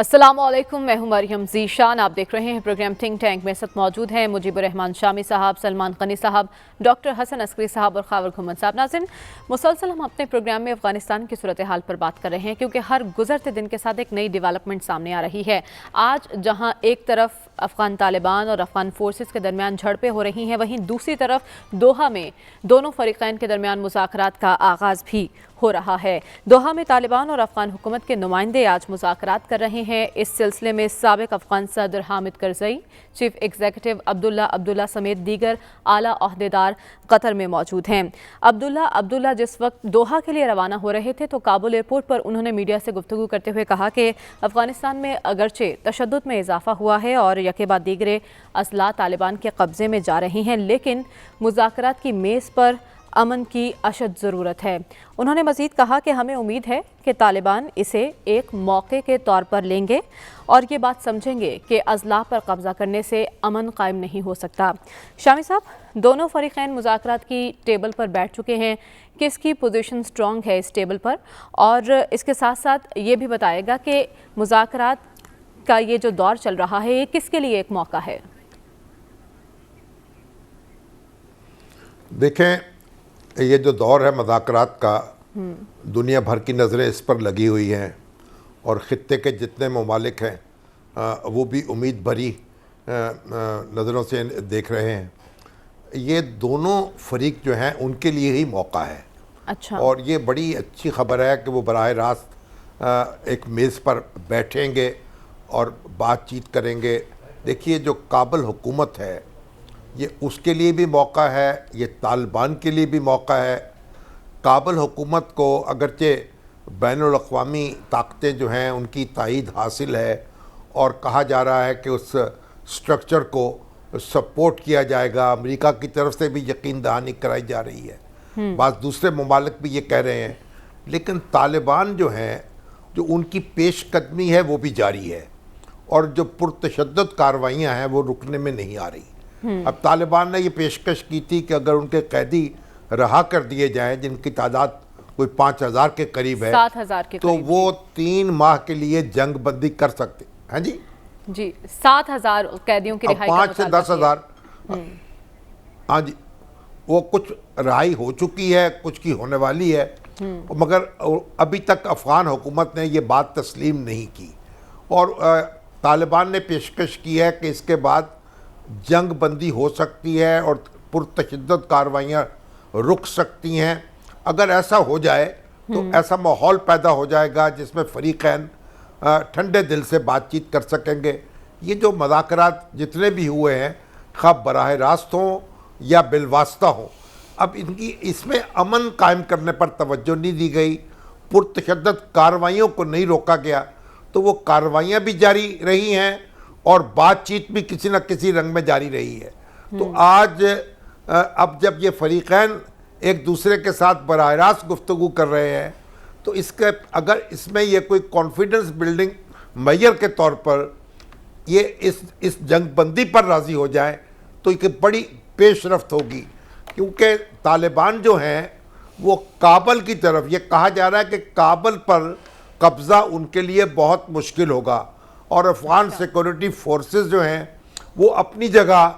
अस्सलामुअलैकुम, मैं हूं मरियम ज़ीशान। आप देख रहे हैं प्रोग्राम थिंक टैंक में। साथ मौजूद हैं मुजीबुर रहमान शामी साहब, सलमान गनी साहब, डॉक्टर हसन अस्करी साहब और खावर घुमन साहब। नाज़रीन, मुसलसल हम अपने प्रोग्राम में अफगानिस्तान की सूरत हाल पर बात कर रहे हैं क्योंकि हर गुजरते दिन के साथ एक नई डेवलपमेंट सामने आ रही है। आज जहां एक तरफ अफगान तालिबान और अफगान फोर्सेस के दरमियान झड़पें हो रही हैं, वहीं दूसरी तरफ दोहा में दोनों फरीकैन के दरमियान मुज़ाकरात का आगाज़ भी हो रहा है। दोहा में तालिबान और अफगान हुकूमत के नुमाइंदे आज मुज़ाकरात कर रहे हैं। इस सिलसिले में साबिक अफगान सदर हामिद करज़ई, चीफ एग्जीक्यूटिव अब्दुल्ला समेत दीगर आला ओहदेदार कतर में मौजूद हैं। अब्दुल्ला जिस वक्त दोहा के लिए रवाना हो रहे थे तो काबुल एयरपोर्ट पर उन्होंने मीडिया से गुफ्तगू करते हुए कहा कि अफगानिस्तान में अगरचे तशद्दुद में इजाफा हुआ है और यके बाद दीगरे असला तालिबान के कब्जे में जा रही हैं, लेकिन मुज़ाकरात की मेज़ पर अमन की अशद ज़रूरत है। उन्होंने मज़ीद कहा कि हमें उम्मीद है कि तालिबान इसे एक मौके के तौर पर लेंगे और ये बात समझेंगे कि अज़ला पर कब्ज़ा करने से अमन कायम नहीं हो सकता। शामी साहब, दोनों फरीकैन मुज़ाकरात की टेबल पर बैठ चुके हैं। किसकी पोजीशन स्ट्रॉन्ग है इस टेबल पर, और इसके साथ साथ ये भी बताएगा कि मुज़ाकरात का ये जो दौर चल रहा है ये किसके लिए एक मौका है? देखें, ये जो दौर है मुज़ाकरात का, दुनिया भर की नज़रें इस पर लगी हुई हैं और ख़ित्ते के जितने ममालिक हैं वो भी उम्मीद भरी नज़रों से देख रहे हैं। ये दोनों फरीक जो हैं उनके लिए ही मौका है। अच्छा। और ये बड़ी अच्छी खबर है कि वो बराह रास्त एक मेज़ पर बैठेंगे और बातचीत करेंगे। देखिए, जो काबुल हुकूमत है ये उसके लिए भी मौका है, ये तालिबान के लिए भी मौका है। काबुल हुकूमत को अगरचे बैनुल अक़वामी ताकतें जो हैं उनकी तायीद हासिल है और कहा जा रहा है कि उस स्ट्रक्चर को सपोर्ट किया जाएगा, अमेरिका की तरफ से भी यकीन दहानी कराई जा रही है। बात दूसरे ममालिक भी ये कह रहे हैं, लेकिन तालिबान जो हैं, जो उनकी पेशकदमी है वो भी जारी है और जो पुरतशद्दुद कार्रवाइयाँ हैं वो रुकने में नहीं आ रही। अब तालिबान ने ये पेशकश की थी कि अगर उनके कैदी रहा कर दिए जाएं, जिनकी तादाद कोई 5000 के करीब है, 7000 के तो करीब, वो 3 माह के लिए जंग बंदी कर सकते हैं। जी 7000 कैदियों की रिहाई, 5 से 10,000। हाँ जी, वो कुछ रिहाई हो चुकी है, कुछ की होने वाली है, मगर अभी तक अफगान हुकूमत ने ये बात तस्लीम नहीं की। और तालिबान ने पेशकश की है कि इसके बाद जंग बंदी हो सकती है और पुरतशद्दुद कार्रवाइयाँ रुक सकती हैं। अगर ऐसा हो जाए तो ऐसा माहौल पैदा हो जाएगा जिसमें फरीकैन ठंडे दिल से बातचीत कर सकेंगे। ये जो मुज़ाकरात जितने भी हुए हैं, खा बराह रास्त हों या बिलवास्ता हों, अब इनकी इसमें अमन कायम करने पर तवज्जो नहीं दी गई, पुरतशद्दुद कार्रवाइयों को नहीं रोका गया, तो वो कार्रवाइयाँ भी जारी रही हैं और बातचीत भी किसी न किसी रंग में जारी रही है। तो आज अब जब ये फरीकैन एक दूसरे के साथ बराह रास्त गुफ्तगू कर रहे हैं, तो इसके अगर इसमें ये कोई कॉन्फिडेंस बिल्डिंग मैयर के तौर पर ये इस जंगबंदी पर राज़ी हो जाए तो एक बड़ी पेशरफ्त होगी। क्योंकि तालिबान जो हैं वो काबुल की तरफ, ये कहा जा रहा है कि काबुल पर कब्ज़ा उनके लिए बहुत मुश्किल होगा और अफगान सिक्योरिटी फोर्सेस जो हैं वो अपनी जगह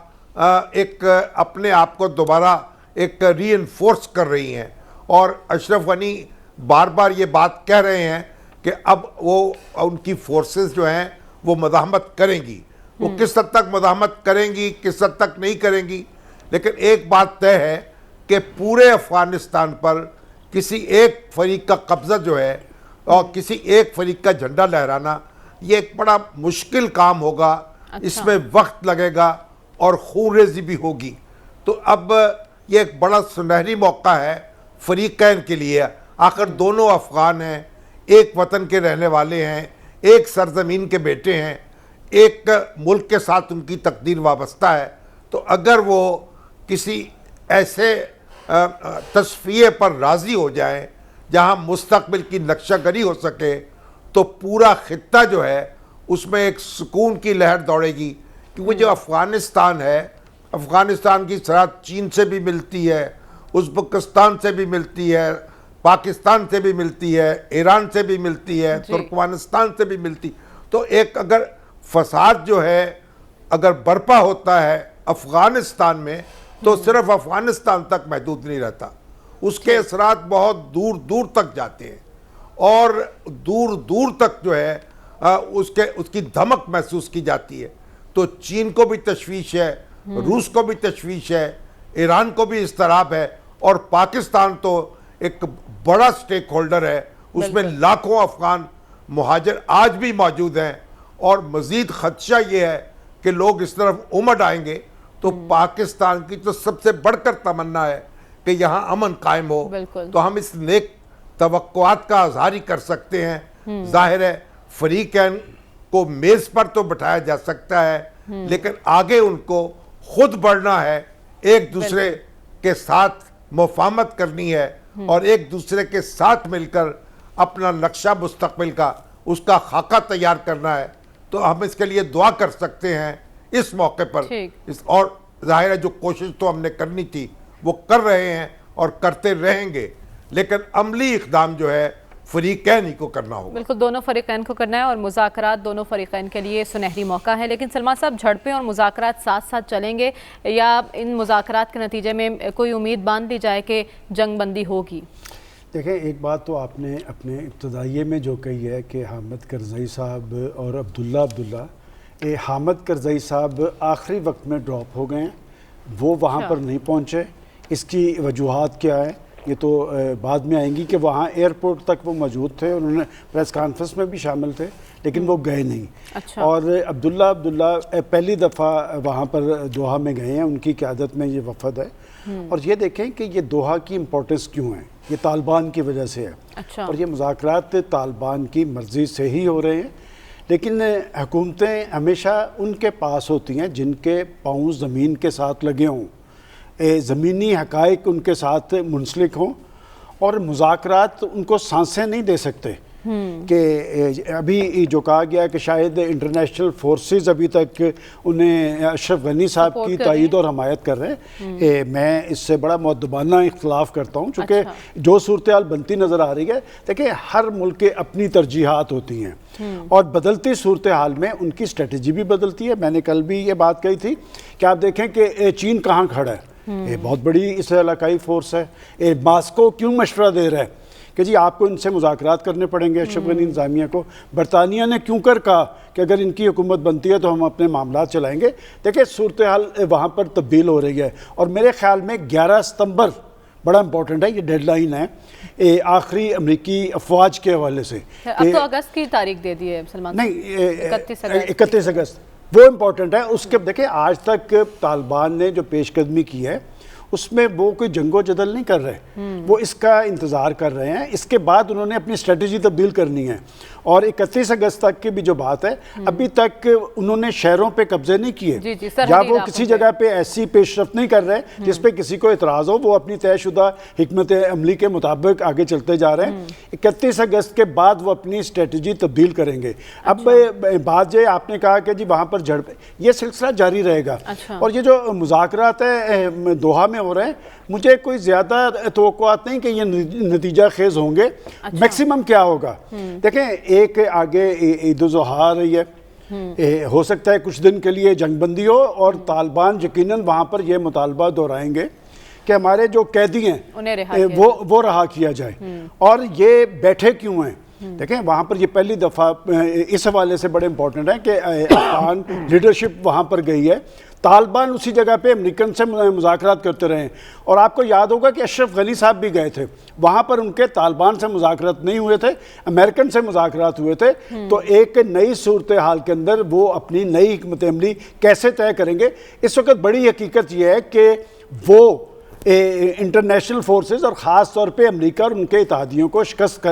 एक अपने आप को दोबारा एक रीइंफोर्स कर रही हैं। और अशरफ गनी बार बार ये बात कह रहे हैं कि अब वो उनकी फोर्सेस जो हैं वो मज़ाहमत करेंगी। वो किस हद तक मज़ाहमत करेंगी, किस हद तक नहीं करेंगी, लेकिन एक बात तय है कि पूरे अफ़गानिस्तान पर किसी एक फरीक का कब्ज़ा जो है और किसी एक फरीक का झंडा लहराना, ये एक बड़ा मुश्किल काम होगा। अच्छा। इसमें वक्त लगेगा और खूनरेज़ी भी होगी। तो अब ये एक बड़ा सुनहरी मौका है फरीकैन के लिए। आखिर दोनों अफ़गान हैं, एक वतन के रहने वाले हैं, एक सरजमीन के बेटे हैं, एक मुल्क के साथ उनकी तकदीर वाबस्ता है। तो अगर वो किसी ऐसे तस्फ़िये पर राज़ी हो जाए जहाँ मुस्तक़बिल की नक्शागरी हो सके, तो पूरा खित्ता जो है उसमें एक सुकून की लहर दौड़ेगी। क्योंकि जो अफ़गानिस्तान है, अफ़गानिस्तान की सरहद चीन से भी मिलती है, उज़्बेकिस्तान से भी मिलती है, पाकिस्तान से भी मिलती है, ईरान से भी मिलती है, तुर्कमेनिस्तान से भी मिलती। तो एक अगर फसाद जो है अगर बर्पा होता है अफ़गानिस्तान में तो सिर्फ अफ़गानिस्तान तक महदूद नहीं रहता, उसके असरात बहुत दूर दूर तक जाते हैं और दूर दूर तक जो है उसकी धमक महसूस की जाती है। तो चीन को भी तशवीश है, रूस को भी तशवीश है, ईरान को भी इस्तराब है और पाकिस्तान तो एक बड़ा स्टेक होल्डर है, उसमें लाखों अफगान मुहाजिर आज भी मौजूद हैं और मज़ीद खदशा ये है कि लोग इस तरफ उमड़ आएंगे तो पाकिस्तान की तो सबसे बढ़कर तमन्ना है कि यहाँ अमन कायम हो। तो हम इस नेक तवक्कुआत का इज़हार ही कर सकते हैं। जाहिर है फरीकैन को मेज़ पर तो बिठाया जा सकता है, लेकिन आगे उनको खुद बढ़ना है, एक दूसरे के साथ मुफाहमत करनी है और एक दूसरे के साथ मिलकर अपना नक्शा मुस्तकबिल का उसका खाका तैयार करना है। तो हम इसके लिए दुआ कर सकते हैं इस मौके पर और जाहिर है जो कोशिश तो हमने करनी थी वो कर रहे हैं और करते रहेंगे, लेकिन अमली इक़दाम जो है फरीकैन ही को करना होगा। बिल्कुल, दोनों फरीकैन को करना है और मुज़ाकरात दोनों फरीकैन के लिए सुनहरी मौका है। लेकिन सलमान साहब, झड़पें और मुज़ाकरात साथ साथ चलेंगे या इन मुज़ाकरात के नतीजे में कोई उम्मीद बांध ली जाए कि जंग बंदी होगी? देखें, एक बात तो आपने अपने इब्तदाइये में जो कही है कि हामिद करज़ई साहब और अब्दुल्ला हामिद करज़ई साहब आखिरी वक्त में ड्रॉप हो गए हैं, वो वहाँ पर नहीं पहुँचे। इसकी वजूहात क्या है ये तो बाद में आएंगी कि वहाँ एयरपोर्ट तक वो मौजूद थे, उन्होंने प्रेस कॉन्फ्रेंस में भी शामिल थे लेकिन वो गए नहीं। अच्छा। और अब्दुल्ला पहली दफ़ा वहाँ पर दोहा में गए हैं, उनकी क़यादत में ये वफद है। और ये देखें कि ये दोहा की इम्पोर्टेंस क्यों है, ये तालिबान की वजह से है। अच्छा। और ये मुज़ाकरात तालिबान की मर्ज़ी से ही हो रहे हैं, लेकिन हुकूमतें हमेशा उनके पास होती हैं जिनके पाँव ज़मीन के साथ लगे हों, ज़मीनी हक़ाइक़ उनके साथ मुंसलिक हों और मुज़ाकरात उनको सांसें नहीं दे सकते। कि अभी जो कहा गया कि शायद इंटरनेशनल फोर्सेस अभी तक उन्हें अशरफ गनी साहब की तायीद और हमायत कर रहे हैं। मैं इससे बड़ा मुअद्दबाना इख्तलाफ करता हूँ, चूँकि जो सूरत हाल बनती नज़र आ रही है। देखिए, हर मुल्क के अपनी तरजीहात होती हैं और बदलती सूरत हाल में उनकी स्ट्रेटजी भी बदलती है। मैंने कल भी ये बात कही थी कि आप देखें कि चीन कहाँ खड़ा है, ये बहुत बड़ी इस इलाकाई फोर्स है। मास्को क्यों मशवरा दे रहा है कि जी आपको इनसे मुज़ाकरात करने पड़ेंगे अशरफ गनी इंतज़ामिया को। बरतानिया ने क्यों कर कहा कि अगर इनकी हुकूमत बनती है तो हम अपने मामलात चलाएंगे। देखिए, सूरत हाल वहाँ पर तब्दील हो रही है और मेरे ख्याल में 11 सितंबर बड़ा इंपॉर्टेंट है, ये डेडलाइन है आखिरी अमरीकी अफवाज के हवाले से। अब तो अगस्त की तारीख दे दी है सलमान, नहीं 31 अगस्त वो इम्पोर्टेंट है। उसके देखिए, आज तक तालिबान ने जो पेशकदमी की है उसमें वो कोई जंगो जदल नहीं कर रहे, वो इसका इंतज़ार कर रहे हैं। इसके बाद उन्होंने अपनी स्ट्रेटजी तब्दील करनी है और 31 अगस्त तक की भी जो बात है, अभी तक उन्होंने शहरों पे कब्जे नहीं किए या वो किसी जगह पे ऐसी पेशरफ्त नहीं कर रहे जिस पे किसी को इतराज़ हो। वो अपनी तयशुदा हिकमत अमली के मुताबिक आगे चलते जा रहे हैं। 31 अगस्त के बाद वो अपनी स्ट्रेटजी तब्दील करेंगे। अब बात जो आपने कहा कि जी वहाँ पर झड़प, ये सिलसिला जारी रहेगा। और ये जो मुज़ाकरात है दोहा में हो रहे हैं, मुझे कोई ज़्यादा तवक्कुआत नहीं कि ये नतीजा खेज होंगे। मैक्सिमम क्या होगा, देखें, एक आगे ईद उल ज़ुहा आ रही है, हो सकता है कुछ दिन के लिए जंगबंदी हो और तालिबान यकीनन वहाँ पर यह मुतालबा दोहराएंगे कि हमारे जो कैदी हैं वो रहा किया जाए। और ये बैठे क्यों हैं, देखें वहाँ पर ये पहली दफ़ा इस हवाले से बड़े इंपॉर्टेंट है कि अफगान लीडरशिप वहाँ पर गई है। तालिबान उसी जगह पे अमेरिकन से मुज़ाकरात करते रहे और आपको याद होगा कि अशरफ गनी साहब भी गए थे वहाँ पर, उनके तालिबान से मुज़ाकरात नहीं हुए थे, अमेरिकन से मुज़ाकरात हुए थे। तो एक नई सूरत हाल के अंदर वो अपनी नई हिकमत अमली कैसे तय करेंगे। इस वक्त बड़ी हकीकत यह है कि वो इंटरनेशनल फोर्सेस और ख़ास तौर पे अमेरिका और उनके इत्तेहादियों को शिकस्त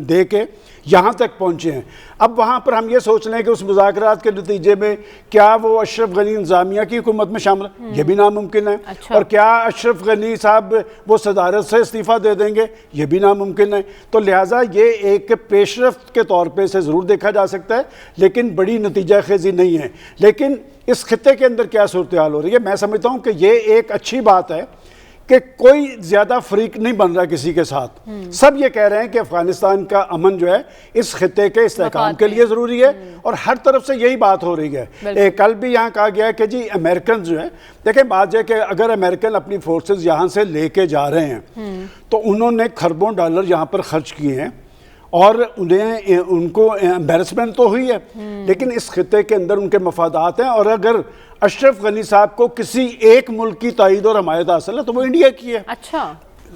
दे के यहाँ तक पहुँचे हैं। अब वहाँ पर हम ये सोच लें कि उस मुज़ाकरात के नतीजे में क्या वो अशरफ गनी इंतज़ामिया की हुकूमत में शामिल, ये भी नामुमकिन है। और क्या अशरफ गनी साहब वो सदारत से इस्तीफ़ा दे देंगे, ये भी नामुमकिन है। तो लिहाजा ये एक पेशरफ्त के तौर पर इसे ज़रूर देखा जा सकता है, लेकिन बड़ी नतीजा खेजी नहीं है। लेकिन इस खित्ते के अंदर क्या सूरत हाल हो रही है, मैं समझता हूँ कि ये एक अच्छी बात है कि कोई ज्यादा फरीक नहीं बन रहा किसी के साथ। सब ये कह रहे हैं कि अफगानिस्तान का अमन जो है इस खिते के इस्तेहकाम के लिए जरूरी है और हर तरफ से यही बात हो रही है। कल भी यहाँ कहा गया कि जी अमेरिकन जो है, देखें बात है कि अगर अमेरिकन अपनी फोर्सेस यहाँ से लेके जा रहे हैं तो उन्होंने खरबों डॉलर यहाँ पर खर्च किए हैं और उन्हें उनको एम्बेरसमेंट तो हुई है, लेकिन इस खिते के अंदर उनके मफादात हैं। और अगर अशरफ गनी साहब को किसी एक मुल्क की ताईद और हमायत हासिल है तो वो इंडिया की है। अच्छा,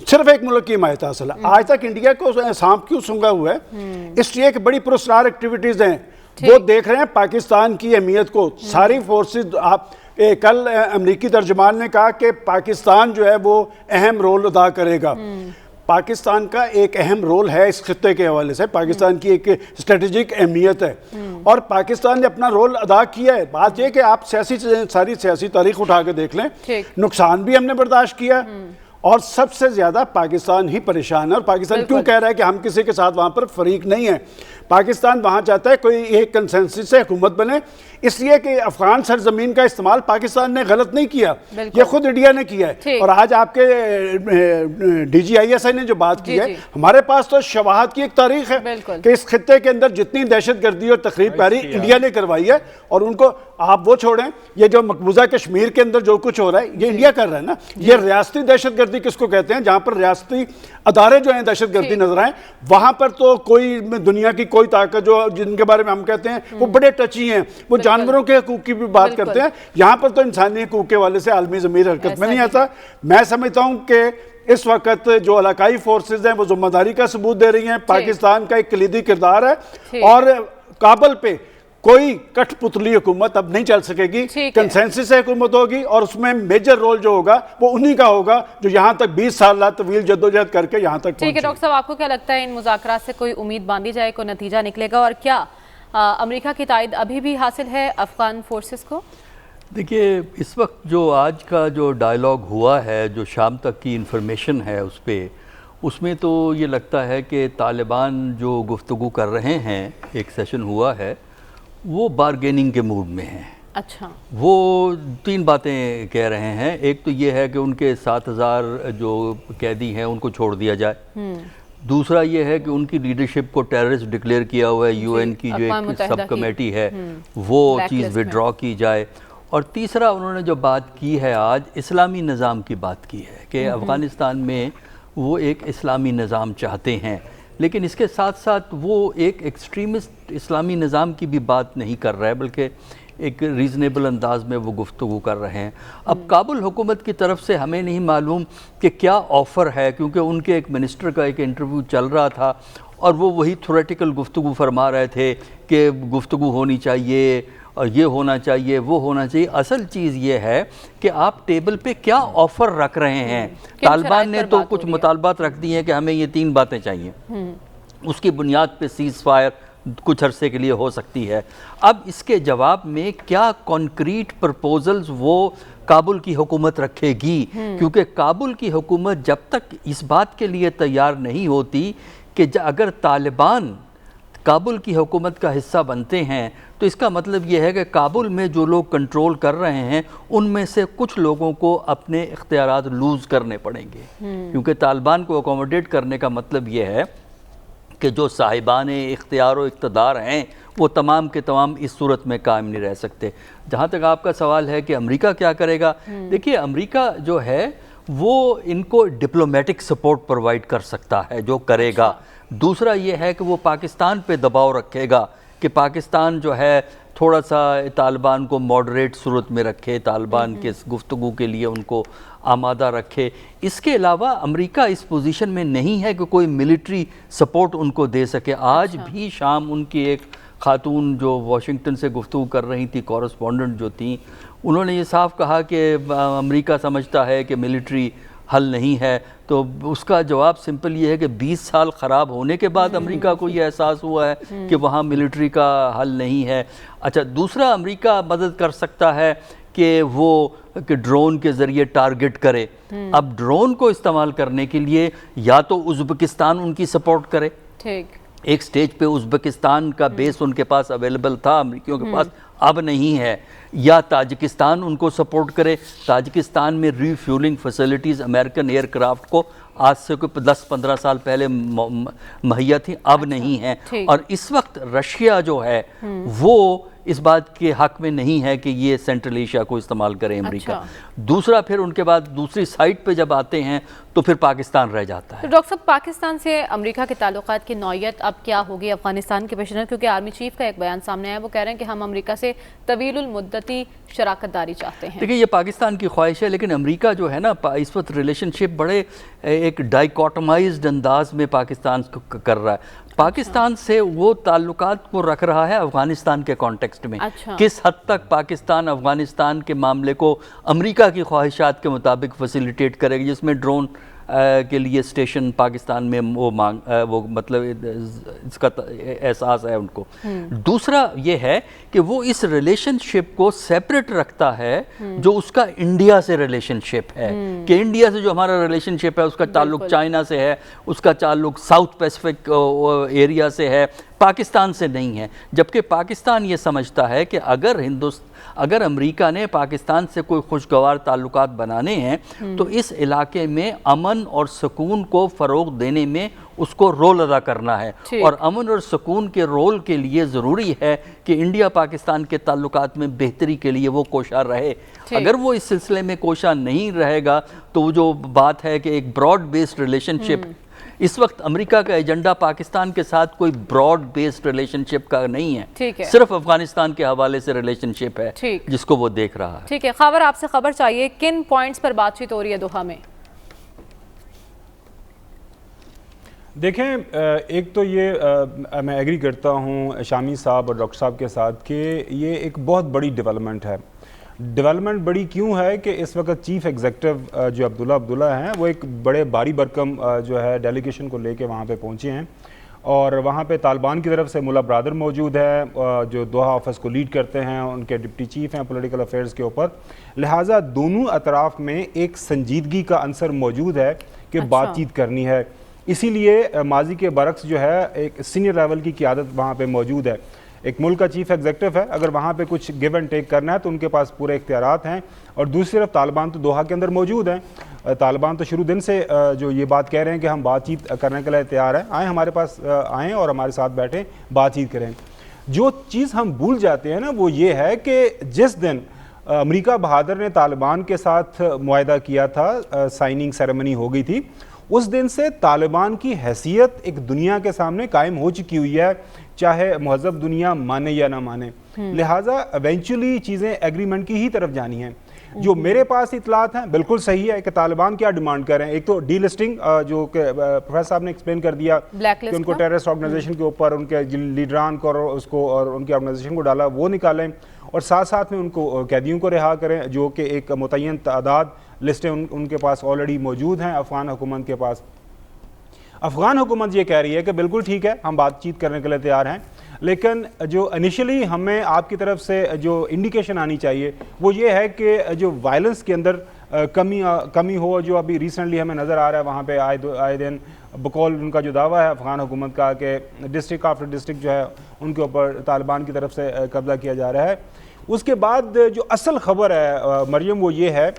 सिर्फ एक मुल्क की हिमायत हासिल है। आज तक इंडिया को सांप क्यों सूंघा हुआ है? इसलिए कि बड़ी पुरस्कार एक्टिविटीज हैं, वो देख रहे हैं पाकिस्तान की अहमियत को। सारी फोर्सेज, आप कल अमरीकी तर्जमान ने कहा कि पाकिस्तान जो है वो अहम रोल अदा करेगा। पाकिस्तान का एक अहम रोल है इस खित्ते के हवाले से, पाकिस्तान की एक स्ट्रेटेजिक अहमियत है और पाकिस्तान ने अपना रोल अदा किया है। बात यह कि आप सारी सियासी तारीख उठा के देख लें, नुकसान भी हमने बर्दाश्त किया और सबसे ज्यादा पाकिस्तान ही परेशान है। और पाकिस्तान क्यों कह रहा है कि हम किसी के साथ वहां पर फरीक नहीं है? पाकिस्तान वहां चाहता है कोई एक कंसेंसस से हुकूमत बने, इसलिए कि अफगान सरजमीन का इस्तेमाल पाकिस्तान ने गलत नहीं किया, ये खुद इंडिया ने किया है। और आज आपके DGISI ने जो बात की है, हमारे पास तो शवाहद की एक तारीख है कि इस खित्ते के अंदर जितनी दहशतगर्दी और तकरीबकारी इंडिया ने करवाई है, और उनको आप वो छोड़ें, ये जो मकबूजा कश्मीर के अंदर जो कुछ हो रहा है ये इंडिया कर रहा है ना। ये रियासती दहशतगर्दी किसको कहते हैं? जहां पर रियासती अदारे जो हैं दहशतगर्दी नजर आए, वहां पर तो कोई दुनिया की कोई ताकत जो जिनके बारे में हम कहते हैं वो बड़े टची हैं, वो जानवरों के हकूक की भी बात करते हैं। यहां पर तो इंसानी हकूक के वाले से आलमी ज़मीर हरकत में नहीं आता। मैं समझता हूं कि इस वक्त जो इलाकाई फोर्सेज हैं वो जिम्मेदारी का सबूत दे रही हैं। पाकिस्तान का एक कलीदी किरदार है और काबुल पे कोई कठपुतली हुकूमत अब नहीं चल सकेगी, कंसेंसस से हुकूमत होगी और उसमें मेजर रोल जो होगा वो उन्हीं का होगा जो यहाँ तक 20 साल तवील जद्दोजहद करके यहाँ तक। ठीक है डॉक्टर साहब, आपको क्या लगता है इन मुज़ाकरात से कोई उम्मीद बांधी जाए, कोई नतीजा निकलेगा और क्या अमेरिका की तायद अभी भी हासिल है अफगान फोर्सेस को? देखिए, इस वक्त जो आज का जो डायलॉग हुआ है, जो शाम तक की इंफॉर्मेशन है उस पर, उसमें तो ये लगता है कि तालिबान जो गुफ्तगू कर रहे हैं, एक सेशन हुआ है, वो बारगेनिंग के मूड में हैं। अच्छा, वो 3 बातें कह रहे हैं। एक तो ये है कि उनके 7000 जो कैदी हैं उनको छोड़ दिया जाए। दूसरा ये है कि उनकी लीडरशिप को टेररिस्ट डिक्लेयर किया हुआ है UN की जो एक सब कमेटी है, वो चीज़ विड्रॉ की जाए। और तीसरा उन्होंने जो बात की है आज, इस्लामी निज़ाम की बात की है कि अफ़गानिस्तान में वो एक इस्लामी निज़ाम चाहते हैं, लेकिन इसके साथ साथ वो एक एक्सट्रीमिस्ट इस्लामी निज़ाम की भी बात नहीं कर रहा है, बल्कि एक रीज़नेबल अंदाज में वो गुफ्तगू कर रहे हैं। अब काबुल हुकूमत की तरफ से हमें नहीं मालूम कि क्या ऑफ़र है, क्योंकि उनके एक मिनिस्टर का एक इंटरव्यू चल रहा था और वो वही थ्योरेटिकल गुफ्तगू फरमा रहे थे कि गुफ्तगू होनी चाहिए और ये होना चाहिए, वो होना चाहिए। असल चीज़ ये है कि आप टेबल पे क्या ऑफ़र रख रहे हैं। तालिबान ने तो कुछ मुतालबात रख दी हैं कि हमें ये 3 बातें चाहिए, उसकी बुनियाद पे सीज़ फायर कुछ अरसे के लिए हो सकती है। अब इसके जवाब में क्या कॉन्क्रीट प्रपोजल्स वो काबुल की हुकूमत रखेगी, क्योंकि काबुल की हुकूमत जब तक इस बात के लिए तैयार नहीं होती कि अगर तालिबान काबुल की हुकूमत का हिस्सा बनते हैं तो इसका मतलब ये है कि काबुल में जो लोग कंट्रोल कर रहे हैं उनमें से कुछ लोगों को अपने इख्तियारात लूज़ करने पड़ेंगे, क्योंकि तालिबान को अकोमोडेट करने का मतलब ये है कि जो साहिबान इख्तियार व इक़्तिदार हैं वो तमाम के तमाम इस सूरत में कायम नहीं रह सकते। जहाँ तक आपका सवाल है कि अमेरिका क्या करेगा, देखिए अमेरिका जो है वो इनको डिप्लोमेटिक सपोर्ट प्रोवाइड कर सकता है, जो करेगा। दूसरा ये है कि वो पाकिस्तान पे दबाव रखेगा कि पाकिस्तान जो है थोड़ा सा तालिबान को मॉडरेट सूरत में रखे, तालिबान के गुफ्तगू के लिए उनको आमादा रखे। इसके अलावा अमेरिका इस पोजीशन में नहीं है कि कोई मिलिट्री सपोर्ट उनको दे सके। आज भी शाम उनकी एक खातून जो वाशिंगटन से गुफ्तगू कर रही थी, कॉरेस्पॉन्डेंट जो थी, उन्होंने ये साफ कहा कि अमेरिका समझता है कि मिलिट्री हल नहीं है। तो उसका जवाब सिंपल ये है कि 20 साल ख़राब होने के बाद अमेरिका को ये एहसास हुआ है कि वहाँ मिलिट्री का हल नहीं है। अच्छा, दूसरा अमेरिका मदद कर सकता है कि वो कि ड्रोन के ज़रिए टारगेट करे। अब ड्रोन को इस्तेमाल करने के लिए या तो उज़्बेकिस्तान उनकी सपोर्ट करे, ठीक, एक स्टेज पे उज़्बेकिस्तान का बेस उनके पास अवेलेबल था, अमेरिकियों के पास अब नहीं है, या ताजिकिस्तान उनको सपोर्ट करे। ताजिकिस्तान में रीफ्यूलिंग फैसिलिटीज़ अमेरिकन एयरक्राफ्ट को आज से कोई 10-15 साल पहले मुहैया थी, अब नहीं है। और इस वक्त रशिया जो है वो इस बात के हक में नहीं है कि ये सेंट्रल एशिया को इस्तेमाल करे अमेरिका। दूसरा, फिर उनके बाद दूसरी साइड पे जब आते हैं तो फिर पाकिस्तान रह जाता है। तो डॉक्टर साहब, पाकिस्तान से अमेरिका के ताल्लुकात की नौयत अब क्या होगी अफगानिस्तान के पेश नज़र, क्योंकि आर्मी चीफ का एक बयान सामने आया, वो कह रहे हैं कि हम अमेरिका से तवीलुल मुद्दती शराकतदारी चाहते हैं। देखिए, ये पाकिस्तान की ख्वाहिश है, लेकिन अमेरिका जो है ना इस वक्त रिलेशनशिप बड़े एक डाइकोटमाइज्ड अंदाज में पाकिस्तान कर रहा है। पाकिस्तान से वो ताल्लुकात को रख रहा है अफगानिस्तान के कॉन्टेक्स्ट में। किस हद तक पाकिस्तान अफगानिस्तान के मामले को अमेरिका की ख्वाहिशात के मुताबिक फैसिलिटेट करेगी, जिसमें ड्रोन के लिए स्टेशन पाकिस्तान में वो मतलब इसका एहसास है उनको। दूसरा ये है कि वो इस रिलेशनशिप को सेपरेट रखता है जो उसका इंडिया से रिलेशनशिप है, कि इंडिया से जो हमारा रिलेशनशिप है उसका ताल्लुक चाइना से है, उसका ताल्लुक साउथ पैसिफिक एरिया से है, पाकिस्तान से नहीं है। जबकि पाकिस्तान ये समझता है कि अगर अमेरिका ने पाकिस्तान से कोई खुशगवार ताल्लुकात बनाने हैं तो इस इलाके में अमन और सुकून को फ़रोग देने में उसको रोल अदा करना है, और अमन और सुकून के रोल के लिए ज़रूरी है कि इंडिया पाकिस्तान के ताल्लुकात में बेहतरी के लिए वो कोशा रहे। अगर वो इस सिलसिले में कोशा नहीं रहेगा तो वो जो बात है कि एक ब्रॉड बेस्ड रिलेशनशिप, इस वक्त अमेरिका का एजेंडा पाकिस्तान के साथ कोई ब्रॉड बेस्ड रिलेशनशिप का नहीं है, सिर्फ अफगानिस्तान के हवाले से रिलेशनशिप है जिसको वो देख रहा है। ठीक है खबर, आपसे खबर चाहिए, किन पॉइंट्स पर बातचीत हो रही है दोहा में? देखें, एक तो ये मैं एग्री करता हूँ शामी साहब और डॉक्टर साहब के साथ कि ये एक बहुत बड़ी डेवलपमेंट है। डेवलपमेंट बड़ी क्यों है कि इस वक्त चीफ एग्जीक्यूटिव जो अब्दुल्ला हैं वो एक बड़े भारी भरकम जो है डेलीगेशन को लेके वहाँ पे पहुँचे हैं, और वहाँ पे तालिबान की तरफ से मुल्ला ब्रादर मौजूद है जो दोहा ऑफिस को लीड करते हैं, उनके डिप्टी चीफ हैं पॉलिटिकल अफेयर्स के ऊपर। लिहाजा दोनों अतराफ़ में एक संजीदगी का अंसर मौजूद है कि बातचीत करनी है। इसीलिए माजी के बरक्स जो है एक सीनियर लेवल की क़ियादत वहाँ पे मौजूद है। एक मुल्क का चीफ एग्जीक्यूटिव है, अगर वहाँ पे कुछ गिव एंड टेक करना है तो उनके पास पूरे इख्तियारात हैं, और दूसरी तरफ तालिबान तो दोहा के अंदर मौजूद हैं। तालिबान तो शुरू दिन से जो ये बात कह रहे हैं कि हम बातचीत करने के लिए तैयार हैं, आएँ हमारे पास आएँ और हमारे साथ बैठें, बातचीत करें। जो चीज़ हम भूल जाते हैं ना वो ये है कि जिस दिन अमेरिका बहादुर ने तालिबान के साथ मुआहदा किया था, साइनिंग सेरेमनी हो गई थी, उस दिन से तालिबान की हैसियत एक दुनिया के सामने कायम हो चुकी हुई है, चाहे महज़ब दुनिया माने या ना माने। लिहाजा एवेंचुअली चीज़ें एग्रीमेंट की ही तरफ जानी हैं। जो मेरे पास इतलात हैं बिल्कुल सही है कि तालिबान क्या डिमांड कर रहे हैं। एक तो डी लिस्टिंग जो प्रोफेसर साहब ने एक्सप्लेन कर दिया कि उनको टेररिस्ट ऑर्गेनाइजेशन के ऊपर उनके लीडरान को और उनकी ऑर्गेनाइजेशन को डाला वो निकालें, और साथ साथ में उनको कैदियों को रिहा करें, जो कि एक मुतय्यन तादाद लिस्टें उनके पास ऑलरेडी मौजूद हैं अफगान हुकूमत के पास। अफगान हुकूमत ये कह रही है कि बिल्कुल ठीक है, हम बातचीत करने के लिए तैयार हैं, लेकिन जो इनिशियली हमें आपकी तरफ से जो इंडिकेशन आनी चाहिए वो ये है कि जो वायलेंस के अंदर कमी हो, जो अभी रिसेंटली हमें नज़र आ रहा है वहाँ पे आए दिन बकौल उनका जो दावा है अफगान हुकूमत का कि डिस्ट्रिक्ट आफ्टर डिस्ट्रिक्ट जो है उनके ऊपर तालिबान की तरफ से कब्जा किया जा रहा है। उसके बाद जो असल खबर है मरियम वो ये है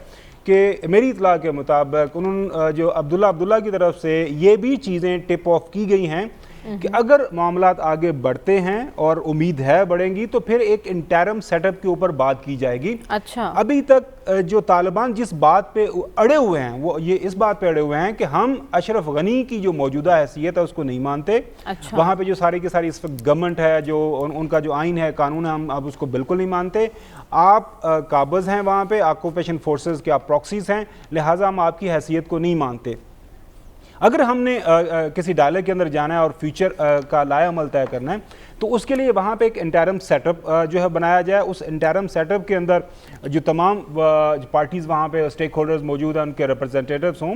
कि मेरी इतला के मुताबिक उन्होंने जो अब्दुल्ला की तरफ से ये भी चीज़ें टिप ऑफ की गई हैं कि अगर मामलात आगे बढ़ते हैं और उम्मीद है बढ़ेंगी तो फिर एक इंटरम सेटअप के ऊपर बात की जाएगी। अच्छा, अभी तक जो तालिबान जिस बात पे अड़े हुए हैं वो ये इस बात पे अड़े हुए हैं कि हम अशरफ गनी की जो मौजूदा हैसियत है उसको नहीं मानते। अच्छा, वहाँ पे जो सारी की सारी इस वक्त गवर्नमेंट है, जो उनका जो आइन है, कानून है, हम अब उसको बिल्कुल नहीं मानते। आप काबज़ हैं वहाँ पे, ऑक्यूपेशन फोर्सेस के आप प्रॉक्सीज हैं, लिहाजा हम आपकी हैसियत को नहीं मानते। अगर हमने किसी डायलॉग के अंदर जाना है और फ्यूचर का लाया अमल तय करना है तो उसके लिए वहाँ पे एक इंटरम सेटअप जो है बनाया जाए। उस इंटरम सेटअप के अंदर जो तमाम पार्टीज़ वहाँ पे स्टेक होल्डर्स मौजूद हैं, उनके रिप्रेजेंटेटिव्स हों,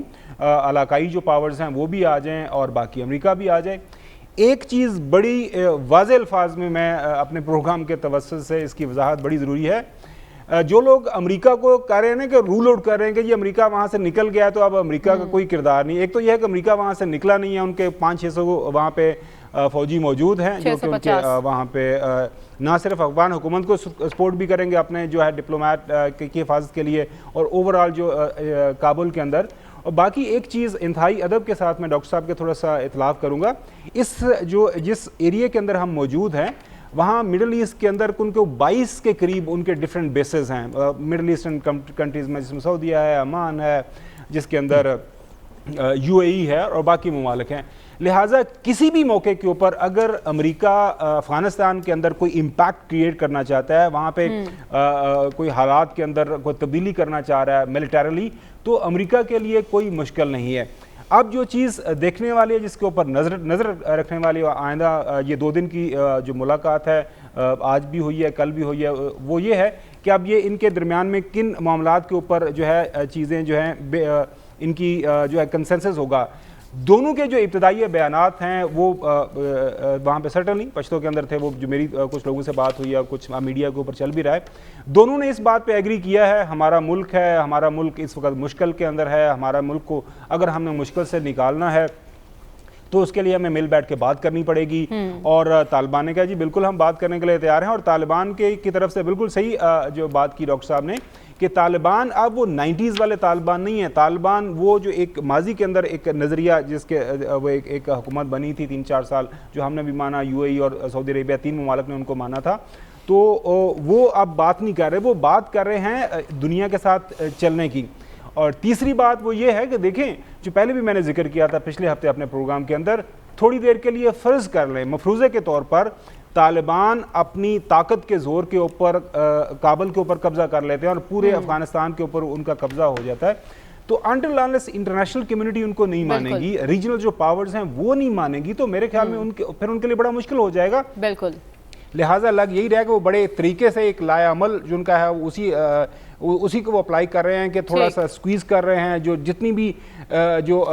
इलाकाई जो पावर्स हैं वो भी आ जाएं और बाकी अमेरिका भी आ जाए। एक चीज़ बड़ी वाज़ेह अल्फाज में मैं अपने प्रोग्राम के तवस्सुत से इसकी वजाहत बड़ी ज़रूरी है। जो लोग अमेरिका को कह रहे हैं ना कि रूल आउट कर रहे हैं कि ये अमेरिका वहाँ से निकल गया तो अब अमेरिका का कोई किरदार नहीं। एक तो यह है कि अमेरिका वहाँ से निकला नहीं है, उनके 500-600 वहाँ पे फ़ौजी मौजूद हैं जो कि उनके 650 वहाँ पे ना सिर्फ अफगान हुकूमत को सपोर्ट भी करेंगे अपने जो है डिप्लोमेट की हिफाजत के लिए और ओवरऑल जो काबुल के अंदर। और बाकी एक चीज़ इंतहाई अदब के साथ मैं डॉक्टर साहब के थोड़ा सा इतलाफ़ करूँगा, जिस एरिया के अंदर हम मौजूद हैं वहाँ मिडल ईस्ट के अंदर उनके 22 के करीब उनके डिफरेंट बेसेस हैं मिडल ईस्टर्न कंट्रीज़ में, जिसमें सऊदीया है, अमान है, जिसके अंदर UAE है और बाकी ममालिक हैं। लिहाजा किसी भी मौके के ऊपर अगर अमेरिका अफ़गानिस्तान के अंदर कोई इम्पैक्ट क्रिएट करना चाहता है, वहाँ पे कोई हालात के अंदर कोई तब्दीली करना चाह रहा है मिलिटरली, तो अमेरिका के लिए कोई मुश्किल नहीं है। अब जो चीज़ देखने वाली है, जिसके ऊपर नज़र रखने वाली है आइंदा ये 2 दिन की जो मुलाकात है, आज भी हुई है, कल भी हुई है, वो ये है कि अब ये इनके दरमियान में किन मामलात के ऊपर जो है चीज़ें जो हैं इनकी जो है कंसेंसस होगा। दोनों के जो इब्तदाई बयानात हैं वो वहाँ पे सर्टनली पश्तो के अंदर थे, वो जो मेरी कुछ लोगों से बात हुई है, कुछ मीडिया के ऊपर चल भी रहा है, दोनों ने इस बात पे एग्री किया है हमारा मुल्क है, हमारा मुल्क इस वक्त मुश्किल के अंदर है, हमारा मुल्क को अगर हमने मुश्किल से निकालना है तो उसके लिए हमें मिल बैठ के बात करनी पड़ेगी। और तालिबान ने कहा जी बिल्कुल हम बात करने के लिए तैयार हैं। और तालिबान की तरफ से बिल्कुल सही जो बात की डॉक्टर साहब ने कि तालिबान अब वो 90s वाले तालिबान नहीं है। तालिबान वो जो एक माजी के अंदर एक नज़रिया जिसके वो एक हुकूमत बनी थी 3-4 साल, जो हमने भी माना, UAE और सऊदी अरेबिया 3 ममालिक ने उनको माना था, तो वो अब बात नहीं कर रहे, वो बात कर रहे हैं दुनिया के साथ चलने की। और तीसरी बात वो ये है कि देखें, जो पहले भी मैंने जिक्र किया था पिछले हफ्ते अपने प्रोग्राम के अंदर, थोड़ी देर के लिए फ़र्ज़ कर लें मफरूज़े के तौर पर तालिबान अपनी ताकत के ज़ोर के ऊपर काबुल के ऊपर कब्ज़ा कर लेते हैं और पूरे अफ़गानिस्तान के ऊपर उनका कब्ज़ा हो जाता है, तो अनटिल अनलेस इंटरनेशनल कम्युनिटी उनको नहीं मानेगी, रीजनल जो पावर्स हैं वो नहीं मानेगी, तो मेरे ख्याल में उनके लिए बड़ा मुश्किल हो जाएगा। बिल्कुल। लिहाजा लग यही रहा है कि वो बड़े तरीके से एक लायामल जो उनका है उसी को वो अप्लाई कर रहे हैं कि थोड़ा सा स्क्वीज़ कर रहे हैं, जो जितनी भी जो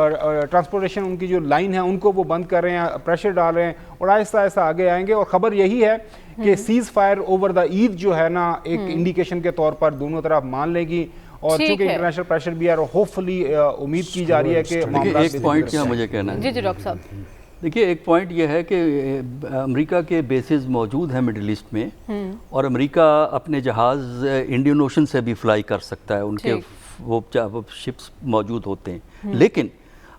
ट्रांसपोर्टेशन उनकी जो लाइन है उनको वो बंद कर रहे हैं, प्रेशर डाल रहे हैं और आहिस्ता आहिस्ता आगे आएंगे। और ख़बर यही है कि seize fire over the Eid जो है ना, एक इंडिकेशन के तौर पर दोनों तरफ मान लेगी। और चूंकि इंटरनेशनल प्रेशर भी है और होपफुली उम्मीद की जा रही है कि एक पॉइंट क्या मुझे कहना है, जी डॉक्टर साहब, देखिए एक पॉइंट यह है कि अमेरिका के बेसिस मौजूद हैं मिडिल ईस्ट में और अमेरिका अपने जहाज़ इंडियन ओशन से भी फ्लाई कर सकता है, उनके वो शिप्स मौजूद होते हैं। लेकिन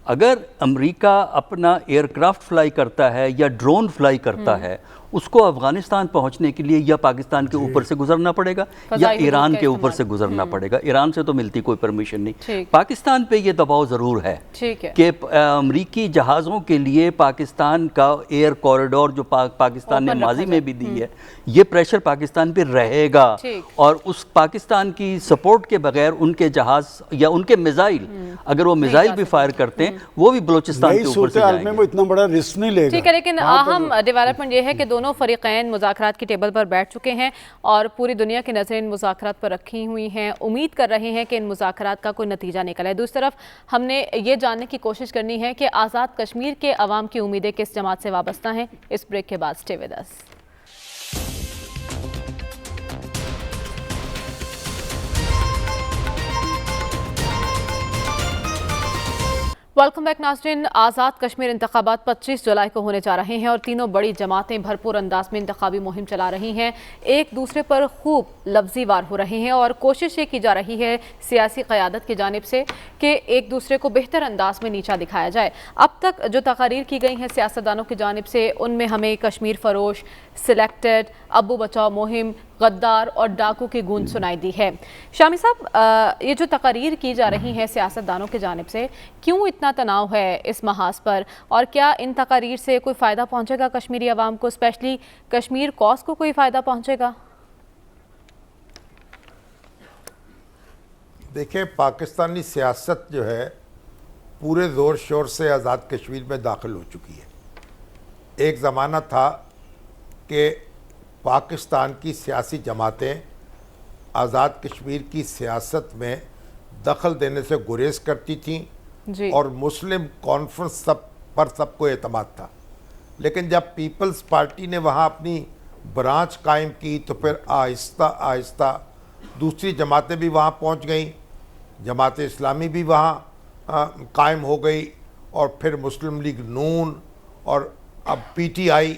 अगर अमेरिका अपना एयरक्राफ्ट फ्लाई करता है या ड्रोन फ्लाई करता है, उसको अफगानिस्तान पहुंचने के लिए या पाकिस्तान के ऊपर से गुजरना पड़ेगा या ईरान के ऊपर से गुजरना पड़ेगा। ईरान से तो मिलती कोई परमिशन नहीं। पाकिस्तान पे ये दबाव ज़रूर है कि अमरीकी जहाज़ों के लिए पाकिस्तान का एयर कॉरिडोर जो पाकिस्तान ने माजी में भी दी है, ये प्रेशर पाकिस्तान पे रहेगा और उस पाकिस्तान की सपोर्ट के बगैर उनके जहाज़ या उनके मिसाइल, अगर वो मिसाइल भी फायर करते हैं, वो भी बलूचिस्तान के ऊपर से जाएंगे। वो इतना बड़ा रिस्क नहीं लेगा। ठीक है, लेकिन अहम डेवलपमेंट ये है कि दोनों फरीकैन मुज़ाकरात की टेबल पर बैठ चुके हैं और पूरी दुनिया की नज़रें इन मुज़ाकरात पर रखी हुई हैं। उम्मीद कर रहे हैं कि इन मुज़ाकरात का कोई नतीजा निकले। दूसरी तरफ हमने ये जानने की कोशिश करनी है कि आज़ाद कश्मीर के अवाम की उम्मीदें किस जमात से वाबस्ता हैं। इस ब्रेक के बाद stay with us. Welcome back नाज़रीन। आज़ाद कश्मीर इंतखाबात 25 जुलाई को होने जा रहे हैं और तीनों बड़ी जमातें भरपूर अंदाज में इंतखाबी मुहिम चला रही हैं, एक दूसरे पर खूब लफ्ज़ी वार हो रहे हैं और कोशिश ये की जा रही है सियासी क़यादत की जानिब से कि एक दूसरे को बेहतर अंदाज में नीचा दिखाया जाए। अब तक जो तकारीर की गई हैं सियासतदानों की जानिब से, उनमें हमें कश्मीर फरोश, सिलेक्टेड, अब्बू बचाओ मुहिम, गद्दार और डाकू की गूंज सुनाई दी है। शामी साहब, ये जो तकारीर की जा रही हैं सियासतदानों की जानिब से, क्यों इतना तनाव है इस महाज पर और क्या इन तकारीर से कोई फ़ायदा पहुंचेगा कश्मीरी अवाम को, स्पेशली कश्मीर कॉज को कोई फ़ायदा पहुंचेगा? देखिए, पाकिस्तानी सियासत जो है पूरे ज़ोर शोर से आज़ाद कश्मीर में दाखिल हो चुकी है। एक ज़माना था कि पाकिस्तान की सियासी जमातें आज़ाद कश्मीर की सियासत में दखल देने से गुरेज करती थीं और मुस्लिम कॉन्फ्रेंस पर सबको एतमाद था। लेकिन जब पीपल्स पार्टी ने वहाँ अपनी ब्रांच कायम की तो फिर आहिस्ता आहिस्ता दूसरी जमातें भी वहाँ पहुँच गईं, जमात इस्लामी भी वहाँ कायम हो गई और फिर मुस्लिम लीग नून और अब पीटीआई,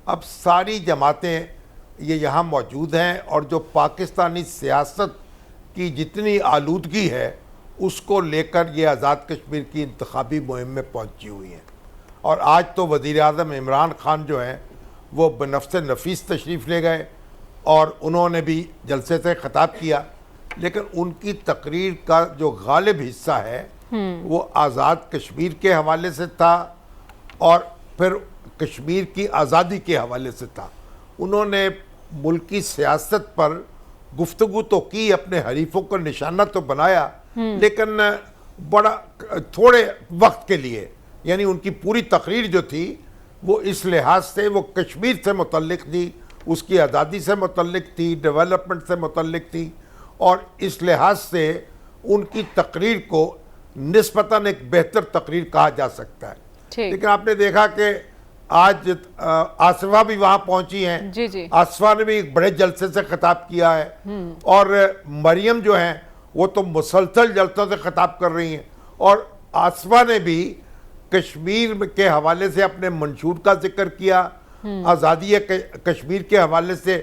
अब सारी जमातें ये यहाँ मौजूद हैं और जो पाकिस्तानी सियासत की जितनी आलूदगी है उसको लेकर ये आज़ाद कश्मीर की इंतखाबी मुहिम में पहुँची हुई हैं। और आज तो वज़ीर-ए-आज़म इमरान खान जो हैं वो बनफ्स नफीस तशरीफ़ ले गए और उन्होंने भी जलसे से ख़िताब किया, लेकिन उनकी तकरीर का जो गालिब हिस्सा है वो आज़ाद कश्मीर के हवाले से था और फिर कश्मीर की आज़ादी के हवाले से था। उन्होंने मुल्की सियासत पर गुफ्तगू तो की, अपने हरीफों को निशाना तो बनाया, लेकिन बड़ा थोड़े वक्त के लिए, यानी उनकी पूरी तकरीर जो थी वो इस लिहाज से वो कश्मीर से मुतल्लिक थी, उसकी आज़ादी से मुतल्लिक थी, डेवलपमेंट से मुतल्लिक थी, और इस लिहाज से उनकी तकरीर को निस्बतन एक बेहतर तकरीर कहा जा सकता है। लेकिन आपने देखा कि आज आसिफा भी वहाँ पहुँची हैं, जी जी। आसिफा ने भी एक बड़े जलसे से खिताब किया है और मरियम जो हैं वो तो मुसलसल जलसों से खिताब कर रही हैं, और आसिफा ने भी कश्मीर के हवाले से अपने मंशूर का जिक्र किया, आज़ादी कश्मीर के हवाले से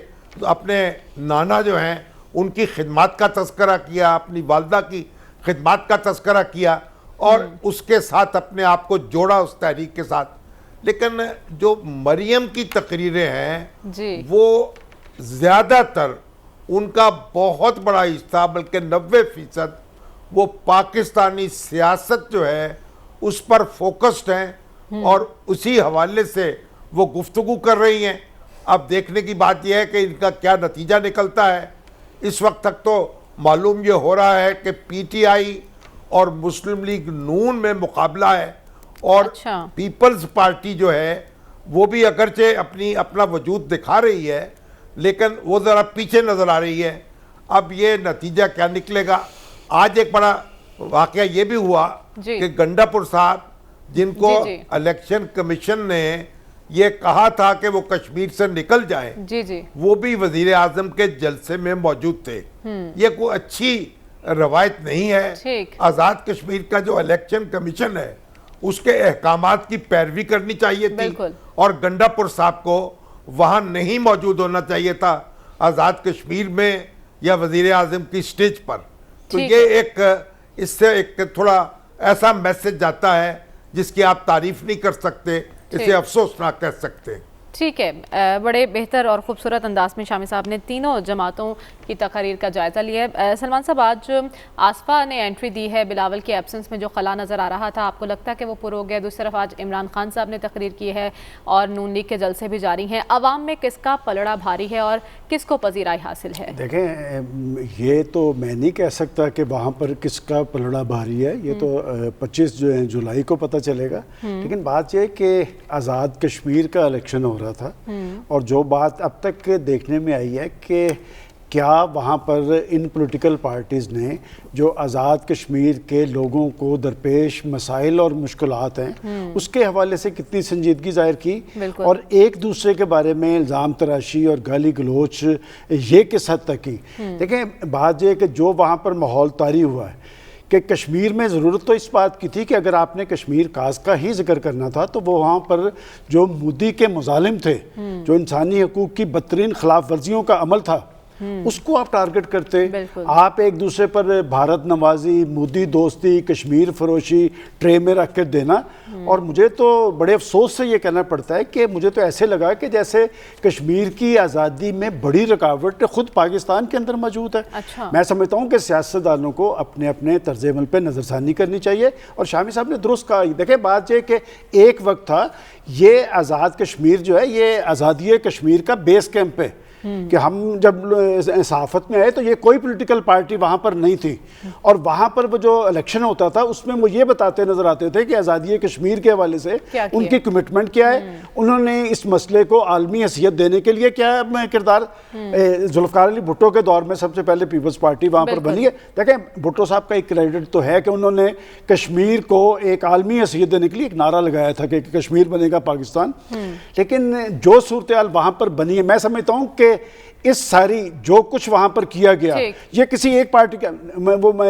अपने नाना जो हैं उनकी खिदमत का तस्करा किया, अपनी वालदा की खिदमत का तस्करा किया और उसके साथ अपने आप को जोड़ा उस तहरीक के साथ। लेकिन जो मरियम की तकरीरें हैं जी। वो ज़्यादातर उनका बहुत बड़ा हिस्सा, बल्कि 90% वो पाकिस्तानी सियासत जो है उस पर फोकस्ड हैं और उसी हवाले से वो गुफ्तगू कर रही हैं। अब देखने की बात यह है कि इनका क्या नतीजा निकलता है। इस वक्त तक तो मालूम ये हो रहा है कि पीटीआई और मुस्लिम लीग नून में मुकाबला है और अच्छा। पीपल्स पार्टी जो है वो भी अगरचे अपना वजूद दिखा रही है, लेकिन वो ज़रा पीछे नज़र आ रही है। अब ये नतीजा क्या निकलेगा। आज एक बड़ा वाक़या ये भी हुआ कि गंडापुर साहब, जिनको इलेक्शन कमीशन ने ये कहा था कि वो कश्मीर से निकल जाएं, जी जी, वो भी वजीर आजम के जलसे में मौजूद थे। ये कोई अच्छी रवायत नहीं है। आज़ाद कश्मीर का जो इलेक्शन कमीशन है उसके अहकामात की पैरवी करनी चाहिए थी और गंडापुर साहब को वहाँ नहीं मौजूद होना चाहिए था आज़ाद कश्मीर में या वजीर आजम की स्टेज पर। तो ये इससे एक थोड़ा ऐसा मैसेज जाता है जिसकी आप तारीफ नहीं कर सकते, इसे अफसोसनाक कह सकते हैं। ठीक है, बड़े बेहतर और ख़ूबसूरत अंदाज में शामी साहब ने तीनों जमातों की तकरीर का जायज़ा लिया है। सलमान साहब, आज आसफा ने एंट्री दी है, बिलावल के एब्सेंस में जो खला नज़र आ रहा था, आपको लगता है कि वो पुर हो गया? दूसरी तरफ आज इमरान खान साहब ने तकरीर की है और नून लीग के जलसे भी जारी हैं। अवाम में किसका पलड़ा भारी है और किसको पजीराई हासिल है? देखें, ये तो मैं नहीं कह सकता कि वहाँ पर किसका पलड़ा भारी है, ये तो 25 जुलाई को पता चलेगा। लेकिन बात यह कि आज़ाद कश्मीर का इलेक्शन हो रहा था और जो बात अब तक देखने में आई है कि क्या वहाँ पर इन पॉलिटिकल पार्टीज़ ने जो आज़ाद कश्मीर के लोगों को दरपेश मसाइल और मुश्किलात हैं उसके हवाले से कितनी संजीदगी जाहिर की और एक दूसरे के बारे में इल्ज़ाम तराशी और गाली गलोच ये किस हद तक की। देखें, बात यह कि जो वहाँ पर माहौल तारी हुआ है कि कश्मीर में ज़रूरत तो इस बात की थी कि अगर आपने कश्मीर काज का ही जिक्र करना था तो वो वहाँ पर जो मोदी के मुजालिम थे, जो इंसानी हकूक़ की बदतरीन खिलाफ वर्जियों का अमल था, उसको आप टारगेट करते। आप एक दूसरे पर भारत नवाजी, मोदी दोस्ती, कश्मीर फरोशी ट्रे में रख कर देना। और मुझे तो बड़े अफसोस से ये कहना पड़ता है कि मुझे तो ऐसे लगा कि जैसे कश्मीर की आज़ादी में बड़ी रुकावट खुद पाकिस्तान के अंदर मौजूद है। अच्छा। मैं समझता हूँ कि सियासतदानों को अपने अपने तर्ज अमल पर नज़रसानी करनी चाहिए और शामी साहब ने दुरुस्त कहा। देखें, बात यह कि एक वक्त था ये आज़ाद कश्मीर जो है ये आज़ादी कश्मीर का बेस कैंप है कि हम जब सहाफ़त में आए तो ये कोई पॉलिटिकल पार्टी वहाँ पर नहीं थी और वहाँ पर वो जो इलेक्शन होता था उसमें वो ये बताते नज़र आते थे कि आज़ादी कश्मीर के हवाले से उनकी कमिटमेंट क्या है, उन्होंने इस मसले को आलमी हैसियत देने के लिए क्या किरदार। जुल्फ़िकार अली भुट्टो के दौर में सबसे पहले पीपल्स पार्टी वहाँ पर बनी है। देखें, भुट्टो साहब का एक क्रेडिट तो है कि उन्होंने कश्मीर को एक आलमी हैसियत देने के लिए एक नारा लगाया था कि कश्मीर बनेगा पाकिस्तान। लेकिन जो सूरत हाल वहाँ पर बनी है, मैं समझता हूँ कि कि इस सारी जो कुछ वहां पर किया गया, ये किसी एक पार्टी का,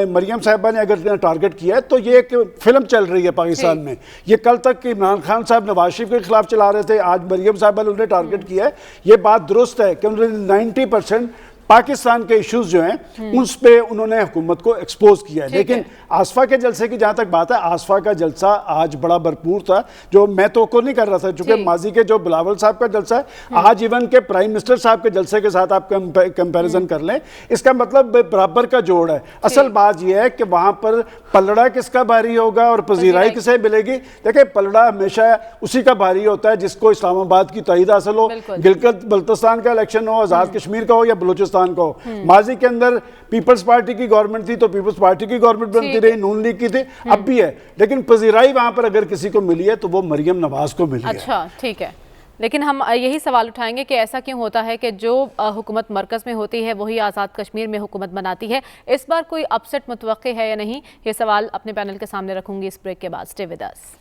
मरियम साहिबा ने अगर टारगेट किया है तो ये एक फिल्म चल रही है पाकिस्तान में। ये कल तक इमरान खान साहब नवाज शरीफ के खिलाफ चला रहे थे, आज मरियम साहिबा ने उन्हें टारगेट किया है। ये बात दुरुस्त है कि उन्होंने 90% पाकिस्तान के इश्यूज जो हैं उस पे उन्होंने हुकूमत को एक्सपोज किया है। लेकिन आसफा के जलसे की जहां तक बात है, आसफा का जलसा आज बड़ा भरपूर था, जो मैं तो नहीं कर रहा था, क्योंकि माजी के जो बिलावल साहब का जलसा है, आज इवन के प्राइम मिनिस्टर साहब के जलसे के साथ आप कंपैरिजन कर लें, इसका मतलब बराबर का जोड़ है। असल बात यह है कि वहां पर पलड़ा किसका भारी होगा और पजीराई किसे मिलेगी। देखिए, पलड़ा हमेशा उसी का भारी होता है जिसको इस्लामाबाद की तईद हासिल हो, गिलगित बल्तिस्तान का इलेक्शन हो, आजाद कश्मीर का हो या बलूचिस्तान को। माजी के अंदर पीपल्स पार्टी की गवर्नमेंट थी तो पीपल्स पार्टी की गवर्नमेंट बनती रही, नून लीग की थी, अब भी है, लेकिन पजीराई वहां पर अगर किसी को मिली है तो वो मरियम नवाज को मिली है। अच्छा, ठीक है, लेकिन हम यही सवाल उठाएंगे कि ऐसा क्यों होता है कि जो हुकूमत मरकज़ में होती है वही आज़ाद कश्मीर में हुकूमत बनाती है। इस बार कोई अपसेट मुतवक्के है या नहीं, ये सवाल अपने पैनल के सामने रखूंगी इस ब्रेक के बाद। Stay with us.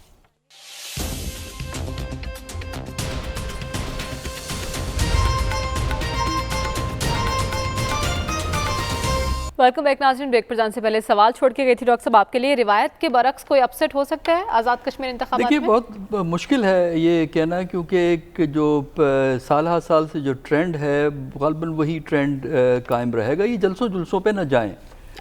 Welcome back नाज़रीन। ब्रेक पर जाने से पहले सवाल छोड़ के गई थी डॉक्टर साहब आपके लिए, रिवायत के बरक्स कोई अपसेट हो सकता है आज़ाद कश्मीर इंतखाबात में? देखिए, बहुत मुश्किल है ये कहना, क्योंकि एक जो साल हर साल से जो ट्रेंड है ग़ालिबन वही ट्रेंड कायम रहेगा, ये जलसों जुलसों पे न जाएं।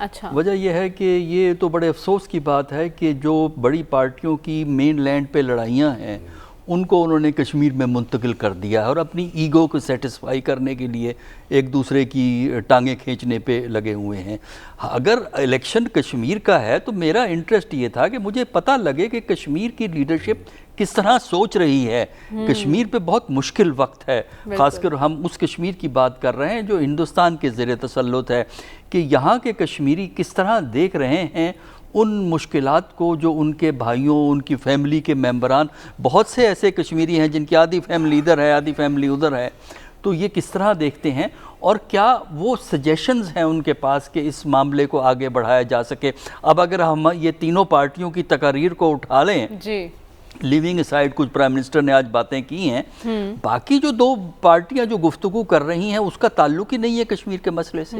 अच्छा, वजह यह है कि ये तो बड़े अफसोस की बात है कि जो बड़ी पार्टियों की मेन लैंड पे लड़ाइयाँ हैं उनको उन्होंने कश्मीर में मुंतकिल कर दिया है और अपनी ईगो को सेटिस्फाई करने के लिए एक दूसरे की टांगें खींचने पे लगे हुए हैं। अगर इलेक्शन कश्मीर का है तो मेरा इंटरेस्ट ये था कि मुझे पता लगे कि कश्मीर की लीडरशिप किस तरह सोच रही है। कश्मीर पे बहुत मुश्किल वक्त है, ख़ासकर हम उस कश्मीर की बात कर रहे हैं जो हिंदुस्तान के ज़ेरे तसल्लुत है, कि यहाँ के कश्मीरी किस तरह देख रहे हैं उन मुश्किलात को जो उनके भाइयों, उनकी फैमिली के मेंबरान, बहुत से ऐसे कश्मीरी हैं जिनकी आधी फैमिली इधर है आधी फैमिली उधर है, तो ये किस तरह देखते हैं और क्या वो सजेशंस हैं उनके पास कि इस मामले को आगे बढ़ाया जा सके। अब अगर हम ये तीनों पार्टियों की तकारीर को उठा लें जी, लिविंग असाइड कुछ प्राइम मिनिस्टर ने आज बातें की हैं, बाकी जो दो पार्टियां जो गुफ्तगू कर रही हैं उसका ताल्लुक ही नहीं है कश्मीर के मसले से।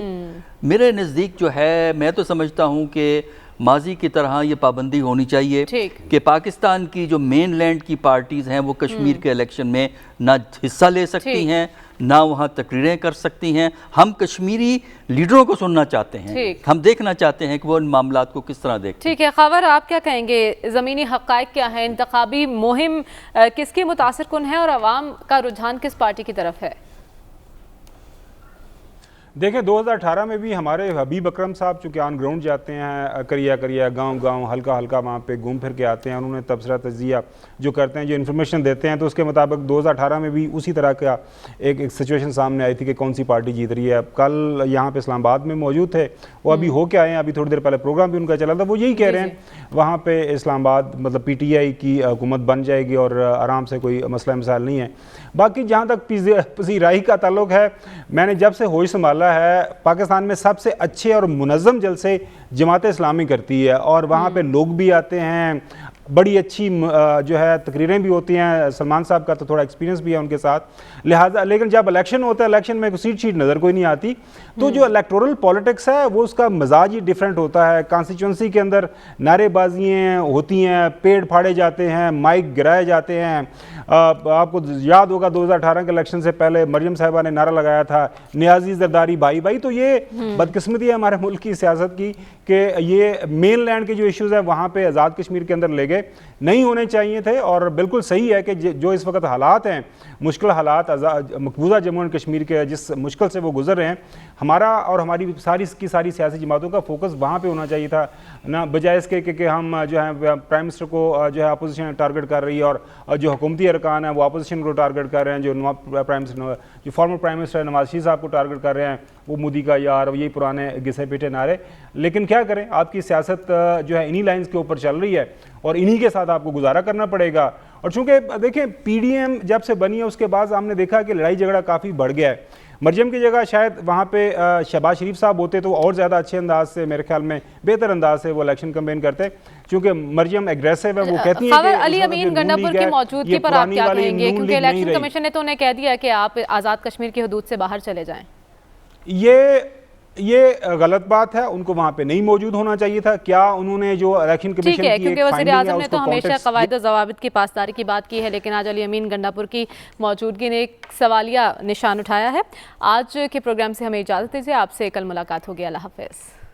मेरे नज़दीक जो है, मैं तो समझता हूँ कि माजी की तरह ये पाबंदी होनी चाहिए कि पाकिस्तान की जो मेन लैंड की पार्टीज़ हैं वो कश्मीर के इलेक्शन में ना हिस्सा ले सकती हैं, ना वहाँ तकरीरें कर सकती हैं। हम कश्मीरी लीडरों को सुनना चाहते हैं, हम देखना चाहते हैं कि वो इन मामलात को किस तरह देखते हैं। ठीक है, खबर आप क्या कहेंगे, ज़मीनी हक़ाइक़ क्या है, इंतखाबी मुहिम किसके मुतासिर कुन है और आवाम का रुझान किस पार्टी की तरफ है? देखें, 2018 में भी हमारे हबीब अकरम साहब चूँकि ऑन ग्राउंड जाते हैं, करिया गांव हल्का वहाँ पे घूम फिर के आते हैं, उन्होंने तबसरा तजिया जो करते हैं, जो इन्फॉर्मेशन देते हैं, तो उसके मुताबिक 2018 में भी उसी तरह का एक सिचुएशन सामने आई थी कि कौन सी पार्टी जीत रही है। कल यहाँ पे इस्लामाबाद में मौजूद थे, वो अभी हो के आए हैं, अभी थोड़ी देर पहले प्रोग्राम भी उनका चला था, वो यही कह रहे हैं वहाँ पे इस्लामाबाद मतलब PTI की हुकूमत बन जाएगी और आराम से कोई मसला मसाइल नहीं है। बाकी जहाँ तक पजीराई का ताल्लुक है, मैंने जब से होश संभाला है पाकिस्तान में सबसे अच्छे और मुनज़्ज़म जलसे जमात इस्लामी करती है और वहाँ पे लोग भी आते हैं, बड़ी अच्छी जो है तकरीरें भी होती हैं। सलमान साहब का तो थोड़ा एक्सपीरियंस भी है उनके साथ, लिहाजा लेकिन जब इलेक्शन होता है, इलेक्शन में सीट नज़र कोई नहीं आती, तो जो इलेक्टोरल पॉलिटिक्स है वो उसका मिजाज ही डिफरेंट होता है। कॉन्स्टिट्यूंसी के अंदर नारेबाजियाँ होती हैं, पेड़ फाड़े जाते हैं, माइक गिराए जाते हैं। आपको याद होगा 2018 के इलेक्शन से पहले मरियम साहिबा ने नारा लगाया था नियाजी जरदारी भाई भाई। तो ये बदकिस्मती है हमारे मुल्क की सियासत की कि ये मेन लैंड के जो इश्यूज़ है वहाँ पे आज़ाद कश्मीर के अंदर ले गए, नहीं होने चाहिए थे। और बिल्कुल सही है कि जो इस वक्त हालात हैं, मुश्किल हालात मकबूजा जम्मू एंड कश्मीर के जिस मुश्किल से वो गुजर रहे हैं, हमारा और हमारी सारी सियासी जमातों का फोकस वहाँ पे होना चाहिए था, ना बजाय इसके कि हम जो है प्राइम मिनिस्टर को जो है अपोजिशन टारगेट कर रही है और जो हुकूमती अरकान है वो अपोजिशन को टारगेट कर रहे हैं, जो former prime minister Nawaz Sharif साहब को टारगेट कर रहे हैं, वो मोदी का यार, यही पुराने घिसे पीटे नारे। लेकिन क्या करें, आपकी सियासत जो है इन्हीं लाइन्स के ऊपर चल रही है और इन्हीं के साथ आपको गुजारा करना पड़ेगा। और चूंकि देखें पीडीएम जब से बनी है उसके बाद हमने देखा कि लड़ाई झगड़ा काफ़ी बढ़ गया है। मरियम की जगह शायद वहाँ पे शहबाज शरीफ साहब होते तो और ज़्यादा अच्छे अंदाज से, मेरे ख्याल में बेहतर अंदाज से वो इलेक्शन कैंपेन करते, क्योंकि मरियम एग्रेसिव है, वो कहती है कि अली अमीन गंडापुर की मौजूदगी पर आप क्या कहेंगे, क्योंकि इलेक्शन कमीशन ने तो उन्हें कह दिया कि आप आज़ाद कश्मीर की हदूद से बाहर चले जाएं। ये गलत बात है, उनको वहाँ पे नहीं मौजूद होना चाहिए था। क्या उन्होंने जो इलेक्शन कमीशन की क्योंकि वज़ीर आज़म ने तो हमेशा कॉन्टेक्स्ट क़वायद व ज़वाबित की पासदारी की बात की है, लेकिन आज अली अमीन गंडापुर की मौजूदगी ने एक सवालिया निशान उठाया है। आज के प्रोग्राम से हमें इजाज़त दीजिए, आपसे कल मुलाकात होगी। अल्लाह हाफ़िज़।